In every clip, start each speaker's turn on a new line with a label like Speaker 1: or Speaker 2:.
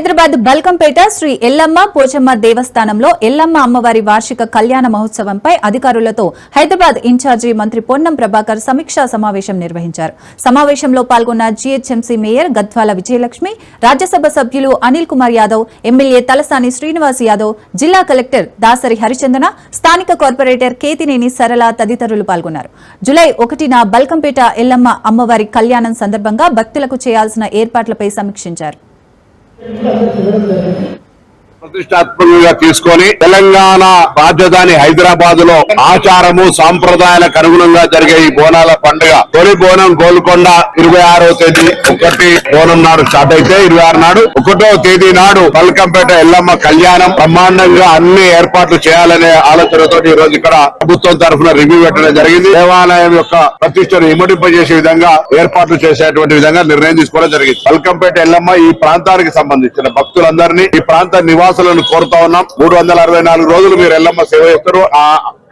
Speaker 1: హైదరాబాద్ బల్కంపేట శ్రీ ఎల్లమ్మ పోచమ్మ దేవస్థానంలో ఎల్లమ్మ అమ్మవారి వార్షిక కళ్యాణ మహోత్సవంపై అధికారులతో హైదరాబాద్ ఇన్ఛార్జి మంత్రి పొన్నం ప్రభాకర్ సమీక్షా సమావేశం నిర్వహించారు. సమావేశంలో పాల్గొన్న జీహెచ్ఎంసీ మేయర్ గద్వాల విజయలక్ష్మి, రాజ్యసభ సభ్యులు అనిల్ కుమార్ యాదవ్, ఎమ్మెల్యే తలసాని శ్రీనివాస్ యాదవ్, జిల్లా కలెక్టర్ దాసరి హరిచందన, స్థానిక కార్పొరేటర్ కేతినేని సరళ తదితరులు పాల్గొన్నారు. జూలై 1న బల్కంపేట ఎల్లమ్మ అమ్మవారి కళ్యాణం సందర్భంగా భక్తులకు చేయాల్సిన ఏర్పాట్లపై సమీక్షించారు.
Speaker 2: ప్రతిష్టాత్మకంగా తీసుకొని తెలంగాణ రాజధాని హైదరాబాద్ లో ఆచారము సాంప్రదాయాలకు అనుగుణంగా జరిగే ఈ బోనాల పండుగ తొలి బోనం గోల్కొండ 26వ తేదీ 1 బోనం నాడు స్టార్ట్ అయితే 26 నాడు 1వ తేదీ నాడు బల్కంపేట ఎల్లమ్మ కళ్యాణం బ్రహ్మాండంగా అన్ని ఏర్పాట్లు చేయాలనే ఆలోచనతో ఈ రోజు ఇక్కడ ప్రభుత్వం తరఫున రివ్యూ పెట్టడం జరిగింది. దేవాలయం యొక్క ప్రతిష్టను ఇమడింపజేసే విధంగా ఏర్పాట్లు చేసేటువంటి విధంగా నిర్ణయం తీసుకోవడం జరిగింది. బల్కంపేట ఎల్లమ్మ ఈ ప్రాంతానికి సంబంధించిన భక్తులందరినీ ఈ ప్రాంత నివాసులను కోరుతా ఉన్నాం. 364 రోజులు మీరు ఎల్లమ్మ సేవ చేస్తారు. ఆ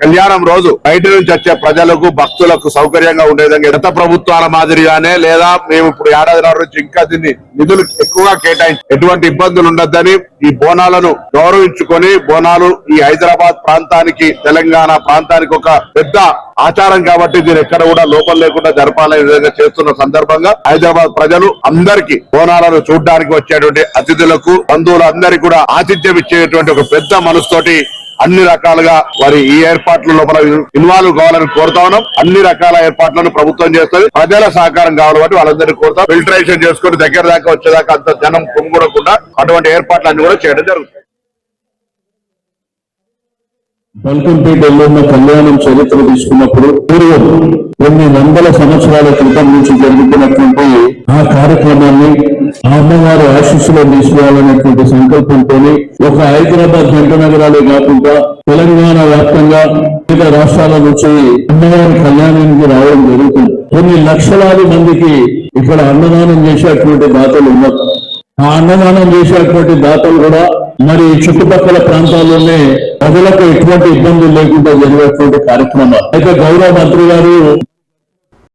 Speaker 2: కళ్యాణం రోజు బయట నుంచి వచ్చే ప్రజలకు భక్తులకు సౌకర్యంగా ఉండే విధంగా గత ప్రభుత్వాల మాదిరిగానే లేదా మేము ఇప్పుడు ఏడాది నుంచి ఇంకా దీన్ని నిధులు ఎక్కువగా కేటాయించి ఎటువంటి ఇబ్బందులు ఉండొద్దని ఈ బోనాలను గౌరవించుకొని బోనాలు ఈ హైదరాబాద్ ప్రాంతానికి తెలంగాణ ప్రాంతానికి ఒక పెద్ద ఆచారం కాబట్టి దీని ఎక్కడ కూడా లోపం లేకుండా జరపాలనే విధంగా చేస్తున్న సందర్భంగా హైదరాబాద్ ప్రజలు అందరికీ బోనాలను చూడడానికి వచ్చేటువంటి అతిథులకు బంధువులందరికీ కూడా ఆతిథ్యం ఇచ్చేటువంటి ఒక పెద్ద మనసుతోటి అన్ని రకాలుగా వారి ఈ ఏర్పాట్ల లోపల ఇన్వాల్వ్ కావాలని కోరుతా ఉన్నాం. అన్ని రకాల ఏర్పాట్లను ప్రభుత్వం చేస్తుంది. ప్రజల సహకారం కావాలి కాబట్టి వాళ్ళందరినీ కోరుతాం. ఫిల్టరేషన్ చేసుకుని దగ్గర దాకా వచ్చేదాకా అంత జనం పొంగూడకుండా అటువంటి ఏర్పాట్లన్నీ కూడా చేయడం జరుగుతుంది.
Speaker 3: బల్కంపేట ఎల్లమ్మ కళ్యాణం చరిత్ర తీసుకున్నప్పుడు పూర్వం కొన్ని వందల సంవత్సరాల క్రితం నుంచి జరుగుతున్నటువంటి ఆ కార్యక్రమాన్ని ఆ అమ్మవారి ఆశీస్సులో తీసుకోవాలనేటువంటి సంకల్పంతో ఒక హైదరాబాద్ జంట నగరాలే కాకుండా తెలంగాణ వ్యాప్తంగా వివిధ రాష్ట్రాల నుంచి అమ్మవారి కళ్యాణానికి రావడం జరుగుతుంది. కొన్ని లక్షలాది మందికి ఇక్కడ అన్నదానం చేసేటువంటి దాతలు ఉన్నారు. ఆ అన్నదానం చేసేటువంటి దాతలు కూడా మరి చుట్టుపక్కల ప్రాంతాల్లోనే ప్రజలకు ఎటువంటి ఇబ్బందులు లేకుండా జరిగేటువంటి కార్యక్రమాలు అయితే గౌరవ మంత్రి గారు